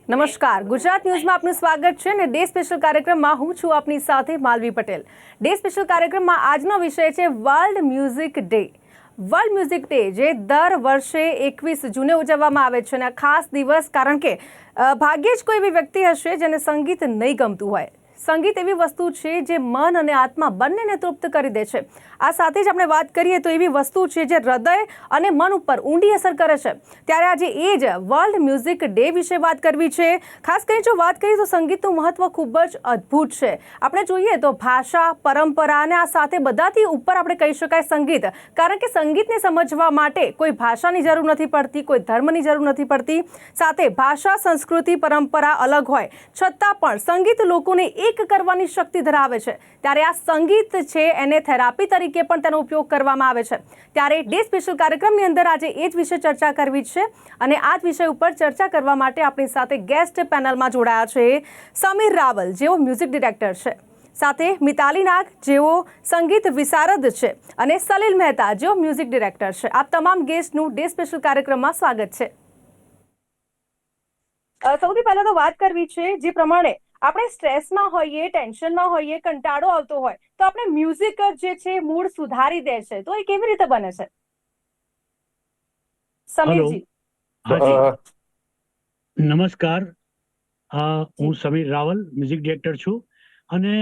નમસ્કાર, ગુજરાત ન્યૂઝમાં આપનું સ્વાગત છે અને ડે સ્પેશિયલ કાર્યક્રમમાં હું છું આપની સાથે માલવી પટેલ. ડે સ્પેશિયલ કાર્યક્રમમાં આજનો વિષય છે world music day. World music day જે દર વર્ષે 21 જૂને ઉજવવામાં આવે છે અને આ ખાસ દિવસ કારણ કે ભાગ્યે જ કોઈ એવી વ્યક્તિ હશે જેને સંગીત નહીં ગમતું હોય. સંગીત એવી વસ્તુ છે જે મન અને આત્મા બંનેને તૃપ્ત કરી દે છે. આ સાથે જ આપણે વાત કરીએ તો એવી વસ્તુ છે જે હૃદય અને મન ઉપર ઊંડી અસર કરે છે. ત્યારે આજે એ જ વર્લ્ડ મ્યુઝિક ડે વિશે વાત કરવી છે. ખાસ કરીને જો વાત કરીએ તો સંગીતનું મહત્વ ખૂબ જ અદ્ભુત છે. આપણે જોઈએ તો ભાષા, પરંપરા અને આ સાથે બધાથી ઉપર આપણે કહી શકાય સંગીત. કારણ કે સંગીતને સમજવા માટે કોઈ ભાષાની જરૂર નથી પડતી, કોઈ ધર્મની જરૂર નથી પડતી. સાથે ભાષા, સંસ્કૃતિ, પરંપરા અલગ હોય છતાં પણ સંગીત લોકોને એક કરવાની શક્તિ ધરાવે છે. ત્યારે આ સંગીત છે એને થેરાપી તરીકે પણ તેનો ઉપયોગ કરવામાં આવે છે. ત્યારે ડે સ્પેશિયલ કાર્યક્રમની અંદર આજે એ જ વિશે ચર્ચા કરવી છે અને આ જ વિષય ઉપર ચર્ચા કરવા માટે આપણી સાથે ગેસ્ટ પેનલમાં જોડાયા છે સમીર રાવલ, જેઓ મ્યુઝિક ડિરેક્ટર છે, સાથે મિતાલી નાગ, જેઓ સંગીત વિશારદ છે, અને સલીલ મહેતા, જેઓ મ્યુઝિક ડિરેક્ટર છે. આપ તમામ ગેસ્ટનું ડે સ્પેશિયલ કાર્યક્રમમાં સ્વાગત છે. સૌથી પહેલા તો વાત કરવી છે જે પ્રમાણે આપણે સ્ટ્રેસમાં હોઈએ, ટેન્શનમાં હોઈએ, કંટાળો આવતો હોય તો આપણે મ્યુઝિક જે છે મૂડ સુધારી દે છે. તો એ કેવી રીતે બને છે સમીરજી? નમસ્કાર, હું સમીર રાવલ, મ્યુઝિક ડિરેક્ટર છું અને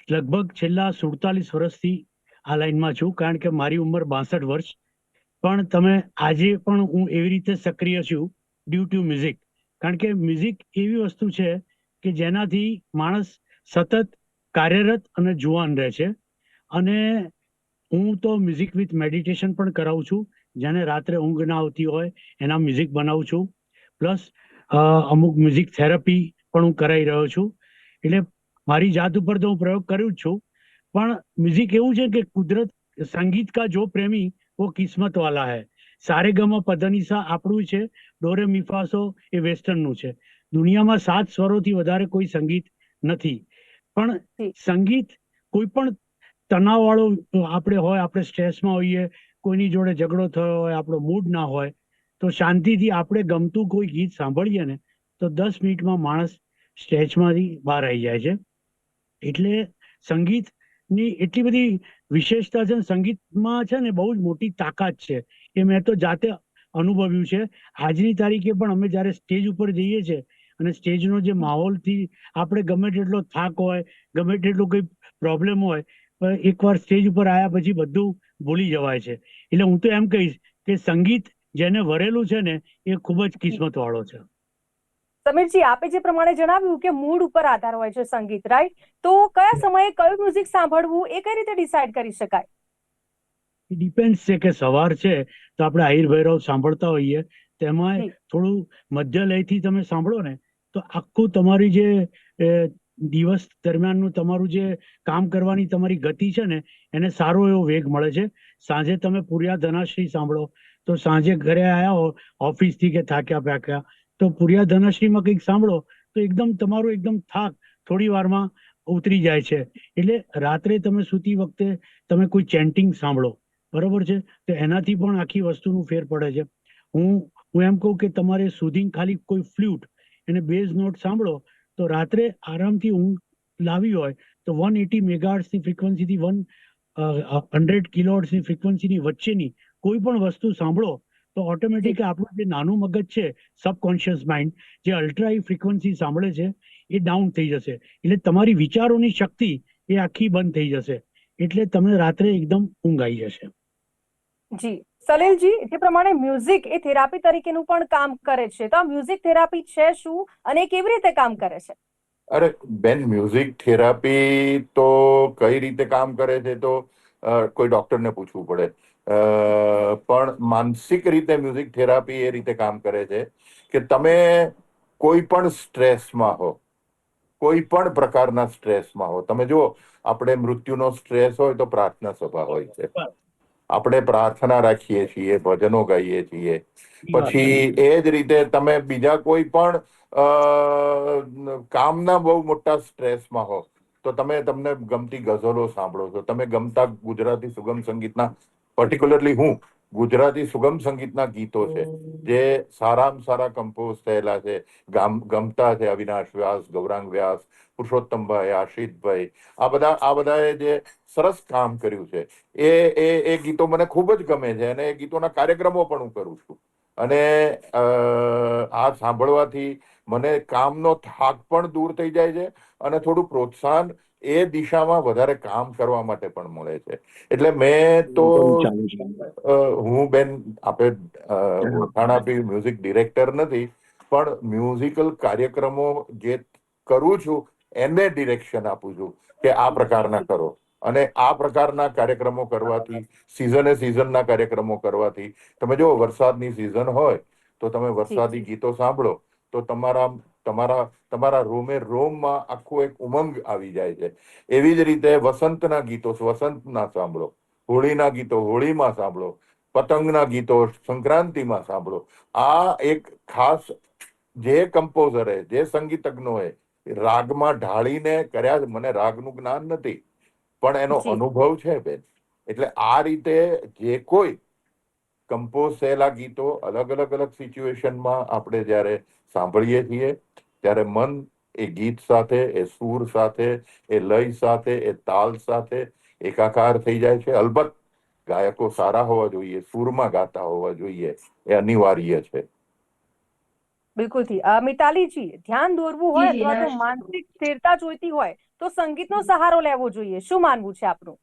લગભગ છેલ્લા 47 વર્ષથી આ લાઈનમાં છું. કારણ કે મારી ઉંમર 62 વર્ષ, પણ તમે આજે પણ હું એવી રીતે સક્રિય છું ડ્યુ ટુ મ્યુઝિક. કારણ કે મ્યુઝિક એવી વસ્તુ છે કે જેનાથી માણસ સતત કાર્યરત અને જુવાન રહે છે. અને હું તો મ્યુઝિક વિથ મેડિટેશન પણ કરાવું છું. જેને રાત્રે ઊંઘ ના આવતી હોય એના મ્યુઝિક બનાવું છું. પ્લસ અમુક મ્યુઝિક થેરાપી પણ હું કરાવી રહ્યો છું. એટલે મારી જાત ઉપર તો હું પ્રયોગ કર્યું જ છું. પણ મ્યુઝિક એવું છે કે કુદરત, સંગીત કા જો પ્રેમી वो કિસ્મત વાલા હૈ. સારેગામા પધનિસા આપણું છે, ડોરે મીફાસો એ વેસ્ટર્નનું છે. દુનિયામાં 7 સ્વરોથી વધારે કોઈ સંગીત નથી. પણ સંગીત કોઈ પણ તણાવવાળો આપણે હોય, આપણે સ્ટ્રેસમાં હોઈએ, કોઈની જોડે ઝઘડો થયો હોય, આપણો મૂડ ના હોય, તો શાંતિથી આપણે ગમતું કોઈ ગીત સાંભળીએ ને તો 10 મિનિટમાં માણસ સ્ટ્રેસમાંથી બહાર આવી જાય છે. એટલે સંગીતની એટલી બધી વિશેષતા છે. સંગીતમાં છે ને બહુ જ મોટી તાકાત છે. એ મેં તો જાતે અનુભવ્યું છે. આજની તારીખે પણ અમે જ્યારે સ્ટેજ ઉપર જઈએ છીએ અને સ્ટેજનો જે માહોલથી આપણે ગમે તેટલો થાક હોય, ગમે તેટલો કોઈ પ્રોબ્લેમ હોય, પણ એકવાર સ્ટેજ ઉપર આવ્યા પછી બધું ભૂલી જવાય છે. એટલે હું તો એમ કહીશ કે સંગીત જેને વરેલું છે ને એ ખૂબ જ કિસ્મત વાળો છે. સમીરજી, આપે જે પ્રમાણે જણાવ્યું કે મૂડ ઉપર આધાર હોય છે સંગીત, રાઈટ? તો કયા સમયે કયું મ્યુઝિક સાંભળવું એ કઈ રીતે ડિસાઈડ કરી શકાય? ડિપેન્ડ છે કે સવાર છે તો આપણે આહિર ભૈરવ સાંભળતા હોઈએ, તેમાં થોડું મધ્ય લયથી તમે સાંભળો ને તો આખું તમારી જે દિવસ દરમિયાનનું તમારું જે કામ કરવાની તમારી ગતિ છે ને એને સારો એવો વેગ મળે છે. સાંજે તમે પૂર્યા ધનાશ્રી સાંભળો તો સાંજે ઘરે આવ્યા હો ઓફિસથી કે થાક્યા પાક્યા તો પૂર્યા ધનાશ્રીમાં કંઈક સાંભળો તો એકદમ તમારો એકદમ થાક થોડી વારમાં ઉતરી જાય છે. એટલે રાત્રે તમે સૂતી વખતે તમે કોઈ ચેન્ટિંગ સાંભળો, બરોબર છે, તો એનાથી પણ આખી વસ્તુનું ફેર પડે છે. હું એમ કહું કે તમારે સુધિંગ ખાલી કોઈ ફ્લ્યુટ અને બેઝ નોટ સાંભળો તો રાત્રે આરામથી ઊંઘ લાવી હોય તો 180 મેગાહર્ટ્ઝની ફ્રીક્વન્સીથી 100 કિલોહર્ટ્ઝની ફ્રીક્વન્સીની વચ્ચેની કોઈ પણ વસ્તુ સાંભળો તો ઓટોમેટિક આપણું જે નાનું મગજ છે, સબકોન્શિયસ માઇન્ડ, જે અલ્ટ્રા ફ્રીક્વન્સી સાંભળે છે એ ડાઉન થઈ જશે. એટલે તમારી વિચારોની શક્તિ એ આખી બંધ થઈ જશે. એટલે તમને રાત્રે એકદમ ઊંઘ આવી જશે. જી સલીલજી, જે પ્રમાણે મ્યુઝિક એ થેરાપી તરીકેનું પણ કામ કરે છે, તો આ મ્યુઝિક થેરાપી છે શું અને કેવી રીતે કામ કરે છે? અરે બેન, મ્યુઝિક થેરાપી તો કઈ રીતે કામ કરે છે તો કોઈ ડોક્ટરને પૂછવું પડે. પણ માનસિક રીતે મ્યુઝિક થેરાપી એ રીતે કામ કરે છે કે તમે કોઈ પણ સ્ટ્રેસમાં હો, કોઈ પણ પ્રકારના સ્ટ્રેસમાં હો, તમે જુઓ આપણે મૃત્યુનો સ્ટ્રેસ હોય તો પ્રાર્થના સભા હોય છે, આપણે પ્રાર્થના રાખીએ છીએ, ભજનો ગાઈએ છીએ. પછી એ જ રીતે તમે બીજા કોઈ પણ કામના બહુ મોટા સ્ટ્રેસમાં હો તો તમને ગમતી ગઝલો સાંભળો છો, તમે ગમતા ગુજરાતી સુગમ સંગીતના, પર્ટિક્યુલરલી હું ગુજરાતી સુગમ સંગીતના ગીતો છે જે સારામાં સારા કમ્પોઝ થયેલા છે, ગમતા છે. અવિનાશ વ્યાસ, ગૌરાંગ વ્યાસ, પુરુષોત્તમભાઈ, આશિતભાઈ, આ બધાએ જે સરસ કામ કર્યું છે એ ગીતો મને ખૂબ જ ગમે છે અને એ ગીતોના કાર્યક્રમો પણ હું કરું છું. અને આ સાંભળવાથી મને કામનો થાક પણ દૂર થઈ જાય છે અને થોડું પ્રોત્સાહન એ દિશામાં વધારે કામ કરવા માટે પણ મળે છે. એટલે મેં તો હું બેન આપણે ઓળખાણાપી મ્યુઝિક ડિરેક્ટર નથી, પણ મ્યુઝિકલ કાર્યક્રમો જે કરું છું એને ડિરેક્શન આપું છું કે આ પ્રકારના કરો. અને આ પ્રકારના કાર્યક્રમો કરવાથી, સિઝનના કાર્યક્રમો કરવાથી, તમે જો વરસાદની સિઝન હોય તો તમે વરસાદી ગીતો સાંભળો તો તમારા રોમે રોમમાં આખું એક ઉમંગ આવી જાય છે. એવી જ રીતે વસંતના ગીતો વસંતના સાંભળો, હોળીના ગીતો હોળીમાં સાંભળો, પતંગના ગીતો સંક્રાંતિમાં સાંભળો. આ એક ખાસ જે કમ્પોઝરે, જે સંગીતજ્ઞોએ રાગમાં ઢાળીને કર્યા છે. મને રાગનું જ્ઞાન નથી, પણ એનો અનુભવ છે બેન. એટલે આ રીતે જે કોઈ કમ્પોઝ થયેલા ગીતો અલગ અલગ સિચ્યુએશનમાં આપણે જ્યારે સાંભળીએ છીએ ત્યારે મન એ ગીત સાથે, એ સૂર સાથે, એ લય સાથે, એ તાલ સાથે એકાકાર થઈ જાય છે. અલબત્ત ગાયકો સારા હોવા જોઈએ, સૂરમાં ગાતા હોવા જોઈએ, એ અનિવાર્ય છે. બિલકુલ થી મિતાલીજી, ધ્યાન દોરવું હોય અથવા તો માનસિક સ્થિરતા જોઈતી હોય તો સંગીતનો સહારો લેવો જોઈએ. શું માનવું છે આપનું?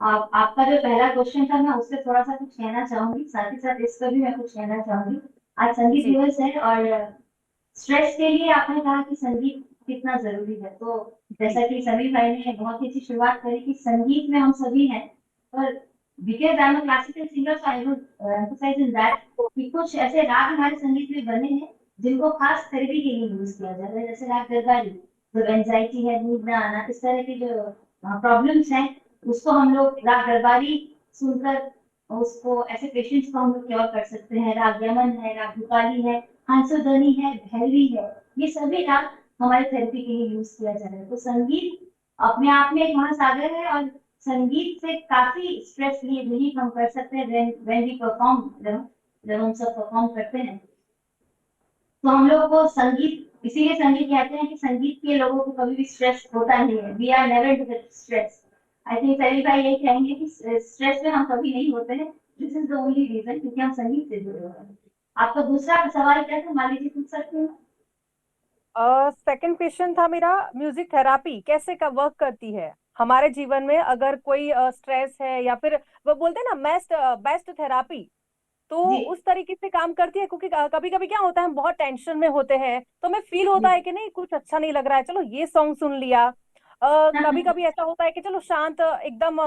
आपका जो पहला क्वेश्चन था मैं उससे थोड़ा सा कुछ कहना चाहूंगी, साथ ही साथ इस पर भी मैं कुछ कहना चाहूंगी. आज संगीत दिवस है और स्ट्रेस के लिए आपने कहा कि संगीत कितना जरूरी है, तो जैसा कि सभी भाई ने बहुत ही अच्छी शुरुआत करी कि संगीत में हम सभी हैं, पर because I am a classical singer so I would emphasize in that कि कुछ ऐसे राग हमारे संगीत में बने हैं जिनको खास थेरेपी के लिए यूज किया जाता है, जैसे राग दरबारी. जो एंजाइटी है, नींद न आना, इस तरह की जो प्रॉब्लम्स हैं उसको हम लोग राग दरबारी सुनकर उसको ऐसे पेशेंट्स को हम लोग क्योर कर सकते हैं. राग यमन है, राग भूपाली है, हंसोध्वनि है, भैरवी है, ये सभी राग हमारे थेरेपी के लिए यूज किया जा रहा है. तो संगीत अपने आप में एक महासागर है और संगीत से काफी स्ट्रेस रिलीफ हम कर सकते हैं. व्हेन वी परफॉर्म, जब हम सब परफॉर्म करते हैं तो हम लोग को संगीत, इसीलिए संगीत कहते हैं कि संगीत के लोगों को कभी भी स्ट्रेस होता नहीं है. We are never to get stress. I think सभी भाई यही कहेंगे कि स्ट्रेस में हम कभी नहीं होते हैं. This is the only reason, क्योंकि हम संगीत से जुड़े हुए हैं. आपका दूसरा सवाल क्या था, माली जी पूछ सकते हैं? सेकंड क्वेश्चन था मेरा, म्यूजिक थेरापी कैसे का वर्क करती है हमारे जीवन में? अगर कोई स्ट्रेस है या फिर वो बोलते हैं ना बेस्ट थेरापी, तो उस तरीके से काम करती है? क्योंकि कभी कभी क्या होता है, हम बहुत टेंशन में होते हैं तो हमें फील होता है कि नहीं कुछ अच्छा नहीं लग रहा है, चलो ये सॉन्ग सुन लिया. कभी कभी ऐसा होता है कि चलो शांत एकदम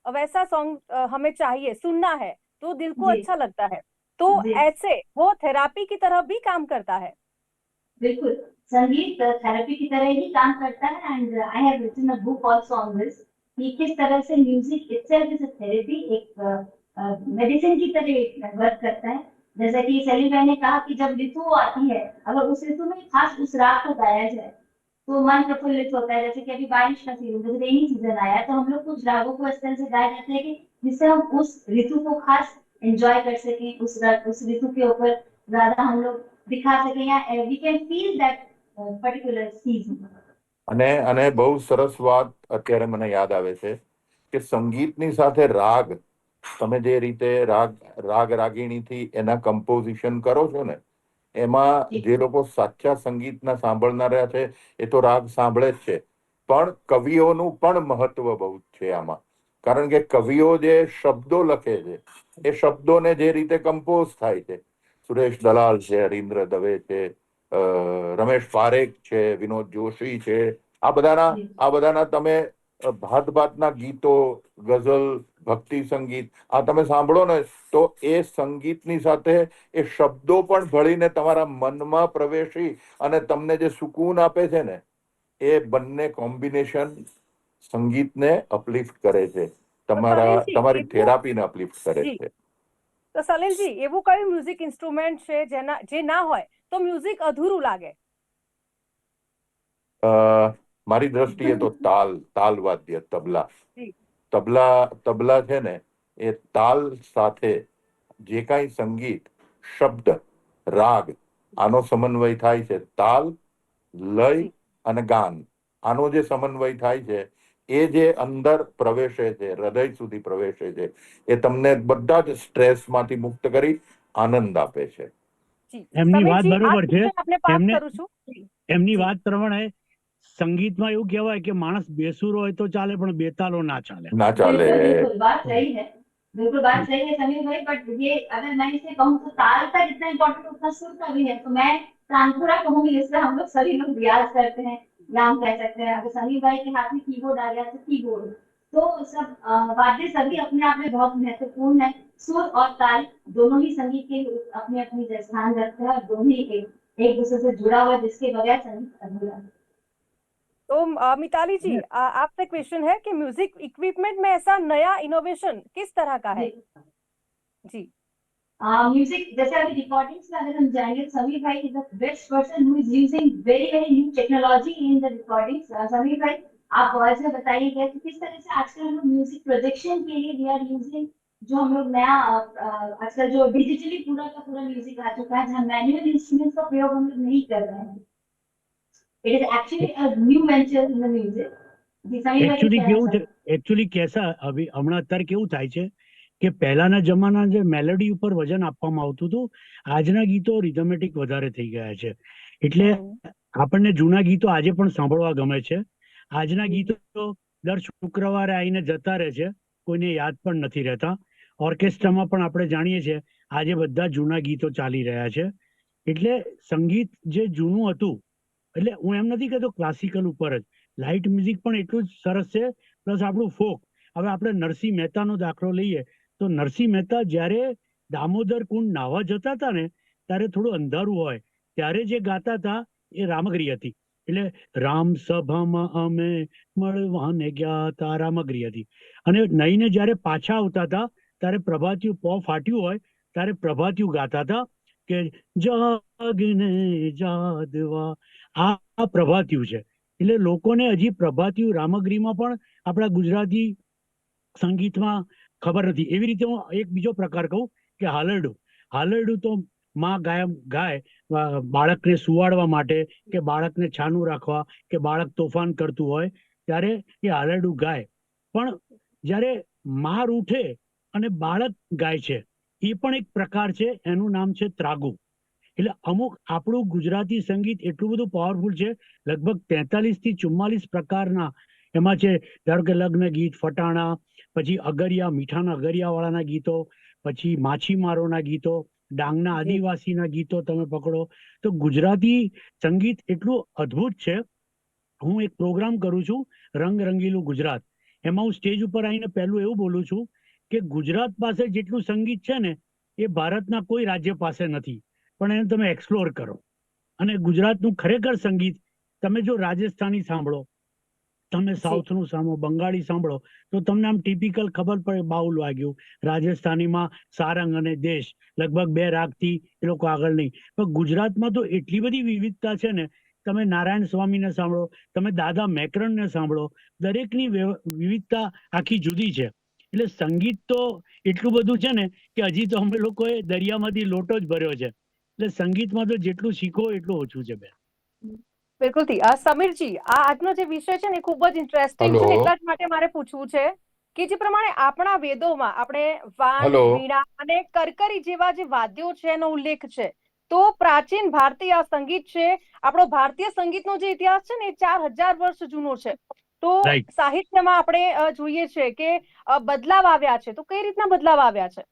वैसा सॉन्ग हमें चाहिए, सुनना है तो दिल को अच्छा लगता है. तो ऐसे वो थेरापी की तरह भी काम करता है. बिल्कुल, संगीत थेरेपी की तरह ही काम करता है. And I have written a book also on this कि किस तरह से music itself is a therapy, एक मेडिसिन की तरह वर्क करता है. जैसा कि सलीम भाई ने कहा कि जब ऋतु आती है, अगर उस ऋतु में खास उस राग को गाया जाए तो मन प्रफुल्लित होता है. जैसे कि अभी बारिश का सीजन, जैसे रेनी सीजन आया, तो हम लोग कुछ रागों को इस तरह से गाए जाते हैं कि जिससे हम उस ऋतु को खास एंजॉय कर सकें, उस ऋतु के ऊपर ज्यादा हम लोग दिखा सकें, या we can feel that particular season. અને બહુ સરસ વાત અત્યારે મને યાદ આવે છે કે સંગીતની સાથે રાગ, તમે જે રીતે રાગ રાગીણીથી એના કમ્પોઝિશન કરો છો ને, એમાં જે લોકો સાચા સંગીતના સાંભળનારા છે એ તો રાગ સાંભળે જ છે, પણ કવિઓનું પણ મહત્વ બહુ છે આમાં. કારણ કે કવિઓ જે શબ્દો લખે છે એ શબ્દોને જે રીતે કમ્પોઝ થાય છે, સુરેશ દલાલ છે, હરીન્દ્ર દવે છે, રમેશ પારેખ છે, વિનોદ જોશી છે, આ બધાના તમે ભાતના ગીતો, ગઝલ, ભક્તિ સંગીત આ તમે સાંભળો ને તો એ સંગીતની સાથે એ શબ્દો પણ ભળીને તમારા મનમાં પ્રવેશી અને તમને જે સુકૂન આપે છે ને, એ બંને કોમ્બિનેશન સંગીતને અપલિફ્ટ કરે છે, તમારી થેરાપીને અપલિફ્ટ કરે છે. તો સલીલજી, એવું કયું મ્યુઝિક ઇન્સ્ટ્રુમેન્ટ છે જે ના હોય તો મ્યુઝિક અધૂરું લાગે? મારી દ્રષ્ટિએ તો તાલ વાદ્ય, તબલા છે ને એ તાલ સાથે જે કાંઈ સંગીત, શબ્દ, રાગ આનો સમન્વય થાય છે, તાલ, લય અને ગાન, આનો જે સમન્વય થાય છે એ જે અંદર પ્રવેશે છે, હૃદય સુધી પ્રવેશે છે, એ તમને બધા જ સ્ટ્રેસમાંથી મુક્ત કરી આનંદ આપે છે. જી એમની વાત સમીરજી, આ બરોબર છે. વિષય આપણે પાસ એમને કરું છું. એમની જી. વાત પ્રમાણે સંગીતમાં એવું કહેવાય કે માણસ બેસુરો હોય તો ચાલે પણ બેતાલો ના ચાલે. ના ચાલે. बिल्कुल बिल्कुल बात सही है, बिल्कुल बात सही है समीर भाई, बट ये अगर मैं इसे कहूँ तो ताल का जितना इम्पोर्टेंट उतना सुर का भी है, तो मैं तानपुरा कहूंगी, जिससे हम लोग सभी लोग रियाज करते हैं या हम कह सकते हैं। अगर समीर भाई के हाथ में कीबोर्ड आ गया तो कीबोर्ड, तो सब वाद्य सभी अपने आप में बहुत महत्वपूर्ण है। सुर और ताल दोनों ही संगीत के अपने अपनी स्थान रखते हैं, और दोनों ही एक दूसरे से जुड़ा हुआ, जिसके बगैर संगीत अधूरा है। तो मिताली जी, आपसे क्वेश्चन है कि म्यूजिक इक्विपमेंट में ऐसा नया इनोवेशन किस तरह का है? जी म्यूजिक, जैसे अभी रिकॉर्डिंग्स में अगर हम जाएंगे, समीर भाई is the best person who is using very very new technology in the recordings. Sameer भाई, आप वॉइस में बताइएगा कि किस तरह से आजकल हम लोग म्यूजिक प्रोजेक्शन के लिए वी आर यूजिंग, जो हम लोग नया आजकल जो डिजिटली पूरा का पूरा म्यूजिक आ चुका है, जहाँ मैनुअल इंस्ट्रूमेंट्स का प्रयोग हम लोग नहीं कर रहे हैं। It is actually a new venture in the music. जी समीर भाई, એકચ્યુઅલી क्या કેવું है? છે, એકચ્યુઅલી કેસા હમણાં અત્યારે કેવું થાય છે કે પહેલાના જમાના જે મેલોડી ઉપર વજન આપવામાં આવતું હતું, આજના ગીતો રિધમેટિક વધારે થઈ ગયા છે. એટલે આપણને જૂના ગીતો આજે પણ સાંભળવા ગમે છે. આજના ગીતો દર શુક્રવારે આવીને જતા રહે છે, કોઈને યાદ પણ નથી રહેતા. ઓર્કેસ્ટ્રામાં પણ આપણે જાણીએ છીએ આજે બધા જૂના ગીતો ચાલી રહ્યા છે. એટલે સંગીત જે જૂનું હતું, એટલે હું એમ નથી કહેતો ક્લાસિકલ ઉપર જ, લાઇટ મ્યુઝિક પણ એટલું જ સરસ છે, પ્લસ આપણું ફોક. હવે આપણે નરસિંહ મહેતાનો દાખલો લઈએ તો નરસિંહ મહેતા જ્યારે દામોદર કુંડ નાહવા જતા હતા ને, ત્યારે થોડું અંધારું હોય ત્યારે જે ગાતા હતા એ રામગરી હતી. એટલે રામ સભામાં અમે મળવાને ગયા હતા, રામગરી હતી. અને નહીને જ્યારે પાછા આવતા હતા ત્યારે પ્રભાતિયું પો ફાટ્યું હોય ત્યારે પ્રભાતિયું ગાતા હતા કે જાગને જાદવા, આ પ્રભાતિયું છે. એટલે લોકોને હજી પ્રભાતિયું રામગરીમાં પણ આપણા ગુજરાતી સંગીતમાં ખબર નથી. એવી રીતે હું એક બીજો પ્રકાર કહું કે હાલરડું. હાલરડું તો માં ગાય બાળકને સુવાડવા માટે, કે બાળકને છાનું રાખવા, કે બાળક તોફાન કરતું હોય ત્યારે એ હાલરડું ગાય. પણ જ્યારે માર ઉઠે અને બાળક ગાય છે, એ પણ એક પ્રકાર છે, એનું નામ છે ત્રાગુ. એટલે અમુક આપણું ગુજરાતી સંગીત એટલું બધું પાવરફુલ છે, લગભગ 43 થી 44 પ્રકારના એમાં છે. ધારો કે લગ્ન ગીત, ફટાણા, પછી અગરિયા, મીઠાના અગરિયા વાળાના ગીતો, પછી માછીમારોના ગીતો, ડાંગના આદિવાસીના ગીતો તમે પકડો તો ગુજરાતી સંગીત એટલું અદ્ભુત છે. હું એક પ્રોગ્રામ કરું છું, રંગ રંગીલું ગુજરાત. એમાં હું સ્ટેજ ઉપર આવીને પહેલું એવું બોલું છું કે ગુજરાત પાસે જેટલું સંગીત છે ને એ ભારતના કોઈ રાજ્ય પાસે નથી, પણ એને તમે એક્સપ્લોર કરો. અને ગુજરાતનું ખરેખર સંગીત તમે જો રાજસ્થાની સાંભળો, તમે સાઉથનું સાંભળો, બંગાળી સાંભળો તો તમને આમ ટિપિકલ ખબર પડે, બાઉલ વાગ્યું. રાજસ્થાનીમાં સારંગ અને દેશ, લગભગ 2 રાગથી એ લોકો આગળ નહીં. પણ ગુજરાતમાં તો એટલી બધી વિવિધતા છે ને, તમે નારાયણ સ્વામીને સાંભળો, તમે દાદા મેકરણને સાંભળો, દરેકની વિવિધતા આખી જુદી છે. એટલે સંગીત તો એટલું બધું છે ને કે હજી તો અમે લોકોએ દરિયામાંથી લોટો જ ભર્યો છે. એટલે સંગીતમાં તો જેટલું શીખો એટલું ઓછું છે બેન. બિલકુલથી. સમીરજી, આ આજનો જે વિષય છે ને એ ખૂબ જ ઇન્ટરેસ્ટિંગ છે, એટલા જ માટે મારે પૂછવું છે કે જે પ્રમાણે આપણા વેદોમાં આપણે વાણ, વીણા અને કરકરી જેવા જે વાદ્યો છે એનો ઉલ્લેખ છે, તો પ્રાચીન ભારતીય સંગીત છે, આપણો ભારતીય સંગીતનો જે ઇતિહાસ છે ને એ 4000 વર્ષ જૂનો છે. તો સાહિત્યમાં આપણે જોઈએ છે કે બદલાવ આવ્યા છે, તો કઈ રીતના બદલાવ આવ્યા છે?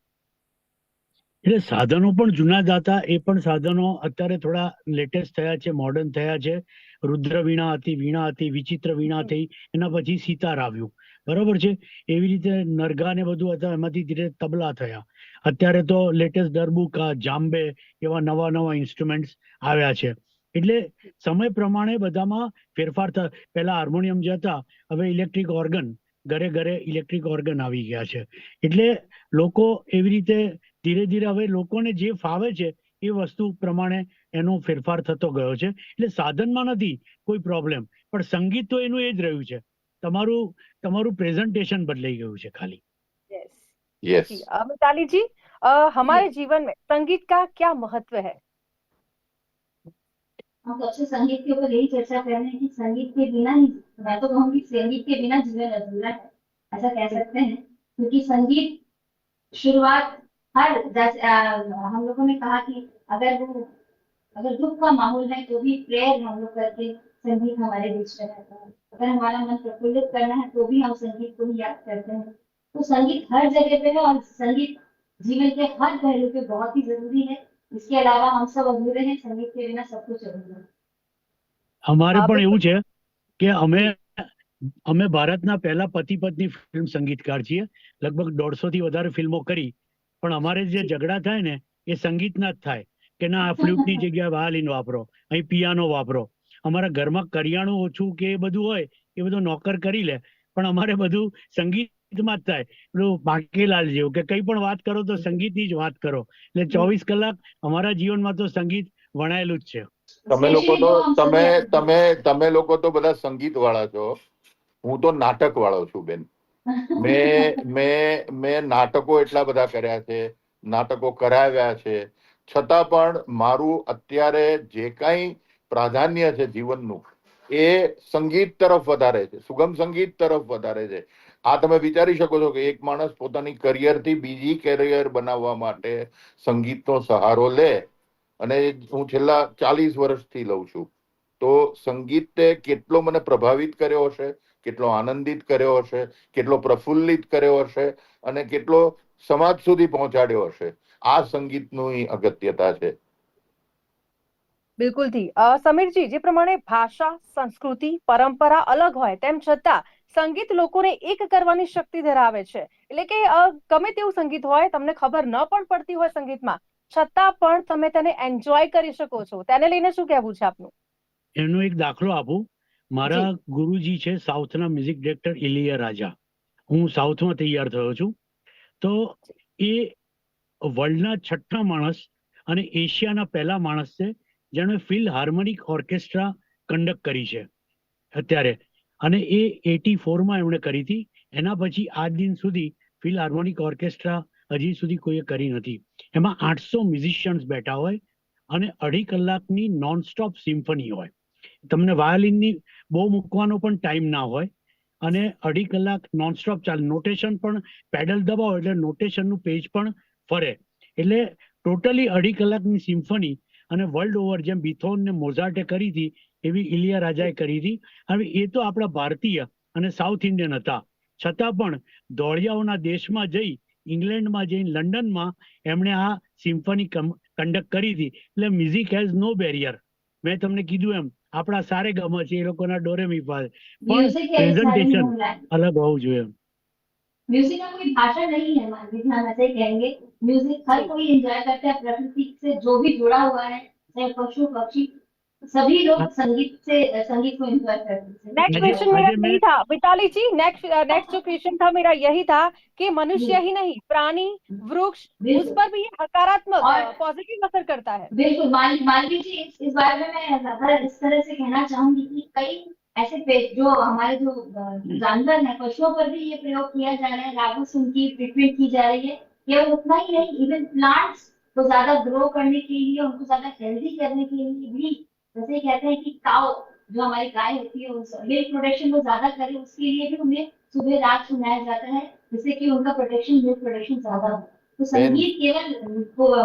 એટલે સાધનો પણ જૂના જ હતા, એ પણ સાધનો અત્યારે થોડા લેટેસ્ટ થયા છે, મોડર્ન થયા છે. રુદ્ર વીણા હતી, વિચિત્ર વીણા થઈ, એના પછી સિતાર આવ્યું, બરોબર છે. એવી રીતે નરગા ને બધું હતા, એમાંથી ધીરે તબલા થયા. અત્યારે તો લેટેસ્ટ દરબુકા, જાંબે એવા નવા ઇન્સ્ટ્રુમેન્ટ્સ આવ્યા છે. એટલે સમય પ્રમાણે બધામાં ફેરફાર થયા. પહેલા હાર્મોનિયમ જે હતા, હવે ઇલેક્ટ્રિક ઓર્ગન, ઘરે ઘરે ઇલેક્ટ્રિક ઓર્ગન આવી ગયા છે. એટલે લોકો એવી રીતે ધીરે ધીરે હવે લોકોને જે ફાવે છે એ વસ્તુ પ્રમાણે એનો ફેરફાર થતો ગયો છે. એટલે સાધનમાં નથી કોઈ પ્રોબ્લેમ, પણ સંગીત તો એનું એ જ રહ્યું છે. તમારું પ્રેઝન્ટેશન બદલાઈ ગયું છે ખાલી. यस। जी मिताली जी, हमारे जीवन में संगीत का क्या महत्व है? हम सबसे संगीत के ऊपर यही चर्चा कर रहे हैं कि संगीत के बिना ही, मैं तो कहूँगी संगीत के बिना जीवन अधूरा है, ऐसा कह सकते हैं। क्योंकि संगीत शुरुआत हर जैसे हम लोगों ने कहा कि अगर दुख का माहौल है तो भी प्रेयर हम लोग करके संगीत हमारे बीच में रहता है। अगर हमारा मन प्रफुल्लित करना है तो भी हम संगीत को ही याद करते हैं। तो संगीत हर जगह पे है और संगीत जीवन के हर पहलू पे बहुत ही जरूरी है। इसके अलावा हम सब अधूरे हैं, संगीत के बिना सब कुछ अधूरा है। અમારે हाँ, પણ बिल्कुल। એવું છે કે અમે जी અમે ભારતના પહેલા પતિ પત્ની ફિલ્મ સંગીતકાર છીએ. લગભગ 150 થી વધારે ફિલ્મો કરી, પણ અમારે જે जी ઝઘડા થાય ને એ સંગીતના જ થાય કે ના આ ફ્લ્યુટની જગ્યાએ વાયોલિન વાપરો, અહીં પિયાનો વાપરો. અમારા ઘરમાં કરિયાણું ઓછું કે એ બધું હોય એ બધું નોકર કરી લે, પણ અમારે બધું સંગીતમાં જ થાય. પેલું બાંકેલાલ જેવું કે કંઈ પણ વાત કરો તો સંગીતની જ વાત કરો. એટલે 24 કલાક અમારા જીવનમાં તો સંગીત વણાયેલું જ છે. તમે લોકો स्पेशली તો वो हम તમે सभी अपने તમે તમે લોકો તો બધા સંગીત વાળા છો, હું તો નાટક વાળો છું બેન. મેં નાટકો એટલા બધા કર્યા છે, નાટકો કરાવ્યા છે, છતાં પણ મારું અત્યારે જે કાંઈ પ્રાધાન્ય છે જીવનનું એ સંગીત તરફ વધારે છે, સુગમ સંગીત તરફ વધારે છે. આ તમે વિચારી શકો છો કે એક માણસ પોતાની કરિયરથી બીજી કેરિયર બનાવવા માટે સંગીતનો સહારો લે, અને હું છેલ્લા 40 વર્ષથી લઉં છું. તો સંગીતે કેટલો મને પ્રભાવિત કર્યો હશે, કેટલો આનંદિત કર્યો હશે, કેટલો પ્રફુલ્લિત કર્યો હશે, અને કેટલો સમાજ સુધી પહોંચાડ્યો હશે. આ સંગીતની અગત્યતા છે. બિલકુલથી સમીરજી, જે પ્રમાણે ભાષા, સંસ્કૃતિ, પરંપરા અલગ હોય તેમ છતાં સંગીત લોકોને એક કરવાની શક્તિ ધરાવે છે. એટલે કે ગમે તેવું સંગીત હોય, તમને ખબર ન પણ પડતી હોય સંગીતમાં, છતાં પણ તમે તેને એન્જોય કરી શકો છો. તેને લઈને શું કહેવું છે આપનું? એનો એક દાખલો આપું. મારા જી ગુરુજી છે સાઉથના મ્યુઝિક ડિરેક્ટર ઇલિયા રાજા. હું સાઉથમાં તૈયાર થયો છું. તો એ વર્લ્ડના 6થા માણસ અને એશિયાના પહેલા માણસ છે જેણે ફિલ હાર્મોનિક ઓર્કેસ્ટ્રા કંડક્ટ કરી છે અત્યારે. અને એ 84માં એમણે કરી હતી. એના પછી આજ દિન સુધી ફિલ હાર્મોનિક ઓર્કેસ્ટ્રા હજી સુધી કોઈએ કરી નથી. એમાં 800 મ્યુઝિશિયન્સ બેઠા હોય અને 2.5 કલાકની નોન સ્ટોપ સિમ્ફની હોય. તમને વાયોલિનની બહુ મૂકવાનો પણ ટાઈમ ના હોય, અને 2.5 કલાક નોનસ્ટોપ ચાલે. નોટેશન પણ પેડલ દબાવો એટલે નોટેશનનું પેજ પણ ફરે. એટલે ટોટલી 2.5 કલાકની સિમ્ફની, અને વર્લ્ડ ઓવર જેમ બીથોન ને મોઝાર્ટે કરી હતી એવી ઇલિયા રાજાએ કરી હતી. હવે એ તો આપણા ભારતીય અને સાઉથ ઇન્ડિયન હતા, છતાં પણ ધોળિયાઓના દેશમાં જઈ, ઇંગ્લેન્ડમાં જઈ, લંડનમાં એમણે આ સિમ્ફની કંડક્ટ કરી હતી. એટલે મ્યુઝિક હેઝ નો બેરિયર. મેં તમને કીધું એમ આપણા સારે ગમ છે, એ લોકોના ડોરેમીફા, પણ म्यूजिक है is having presentation no language. અલગ હોવું જોઈએ. म्यूजिक का कोई भाषा नहीं है, मानवी जी, हम ऐसे ही कहेंगे। म्यूजिक हर જી कोई एंजॉय करता है, प्रकृति से जो भी जुड़ा हुआ है, चाहे पशु पक्षी, सभी लोग संगीत को एंजॉय करते हैं। नेक्स्ट આજે क्वेश्चन मेरा આજે यही મેં था मिताली जी। नेक्स्ट नेक्स्ट जो क्वेश्चन था मेरा यही था कि मनुष्य जी, ही नहीं, प्राणी, वृक्ष, उस बिल्कुल। पर भी ये सकारात्मक और पॉजिटिव असर करता है। बिल्कुल मालवी जी, इस बारे में मैं ज्यादा इस तरह से कहना चाहूंगी कि कई ऐसे जो हमारे जो जानवर हैं, पशुओं पर भी ये प्रयोग किया जा रहा है, रागों से उनकी ट्रीटमेंट की जा रही है। केवल उतना ही नहीं, इवन प्लांट्स को ज्यादा ग्रो करने के लिए, उनको ज्यादा हेल्दी करने के लिए भी, जैसे कहते हैं कि काउ, जो हमारी गाय होती है, उस मिल्क प्रोडक्शन को ज्यादा करे, उसके लिए भी उन्हें सुबह रात सुनाया जाता है, जिससे कि उनका प्रोडक्शन, मिल्क प्रोडक्शन ज्यादा हो। तो બેન संगीत केवल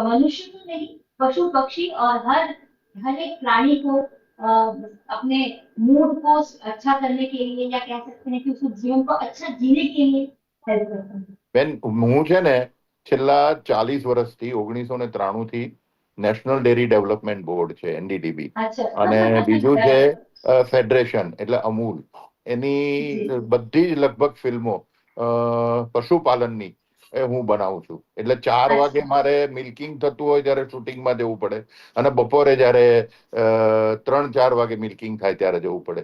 मनुष्य को नहीं, पशु पक्षी और हर एक प्राणी को अपने मूड को अच्छा करने के लिए, या कह सकते हैं कि उसको जीवन को अच्छा जीने के लिए हेल्प करता है। બેન હું છે ને છેલ્લા 40 વર્ષથી 1993 થી નેશનલ ડેરી ડેવલપમેન્ટ બોર્ડ છે NDDB, अच्छा અને બીજું છે बराबर। ફેડરેશન એટલે અમૂલ, એની जी બધી જ લગભગ ફિલ્મો પશુપાલનની હું બનાવું છું. એટલે 4 વાગે अच्छा મારે મિલ્કિંગ થતું હોય ત્યારે શૂટિંગમાં જવું પડે, અને બપોરે જ્યારે 3-4 વાગે મિલ્કિંગ થાય ત્યારે જવું પડે.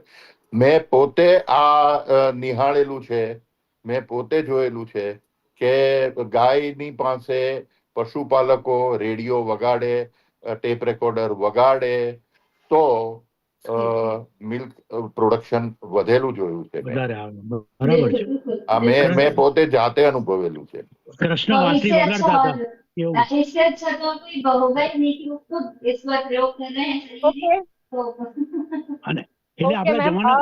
મેં પોતે આ નિહાળેલું છે, મેં પોતે જોયેલું છે કે ગાયની પાસે પશુપાલકો રેડિયો વગાડે, ટેપ રેકોર્ડર વગાડે તો મિલ્ક પ્રોડક્શન વધેલું જોયું છે મેં. વધારે આવે બરાબર છે. बिल्कुल આ મેં પોતે જાતે અનુભવેલું છે. કૃષ્ણ तो વાંસળી इससे વગાડતા अच्छा હતા और એવું. इससे अच्छा तो कोई होगा ही नहीं कि वो खुद इस पर प्रयोग कर रहे हैं ઓકે तो અને એટલે ઓકે આપણા મેમ જૂના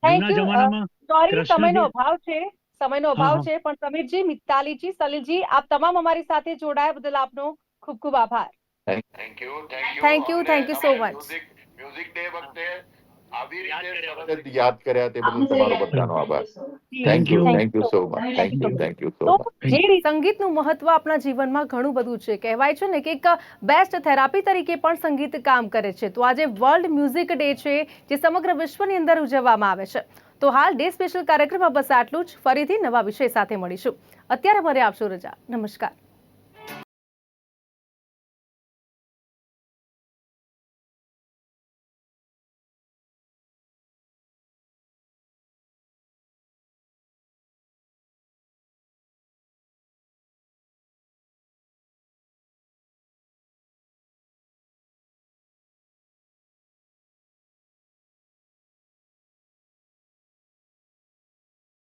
થેન્ક યુ જમાનામાં સોરી કૃષ્ણજી- સમયનો અભાવ છે હા, હા. પણ સમીરજી, મિતાલીજી, સલીલજી, આપ તમામ અમારી સાથે જોડાયા બદલ આપનો ખૂબ ખૂબ આભાર. Thank you Thank you so much. Music day વખતે આવી રીતે યાદ કર્યા તે બદલ आपने सही તમારો याद બધાનો किया। આભાર. Thank you so much. Thank you so much. Thank you so તો મચ. જે સંગીતનું મહત્વ આપણા જીવનમાં ઘણું બધું છે. કહેવાય છે ને કે એક બેસ્ટ થેરાપી તરીકે પણ સંગીત કામ કરે છે. તો આજે વર્લ્ડ મ્યુઝિક ડે છે, જે સમગ્ર વિશ્વની અંદર ઉજવવામાં આવે છે. તો હાલ ડે સ્પેશિયલ કાર્યક્રમમાં બસ આટલું જ. ફરીથી નવા વિષય સાથે મળીશું. અત્યારે મને આપશો રજા. નમસ્કાર.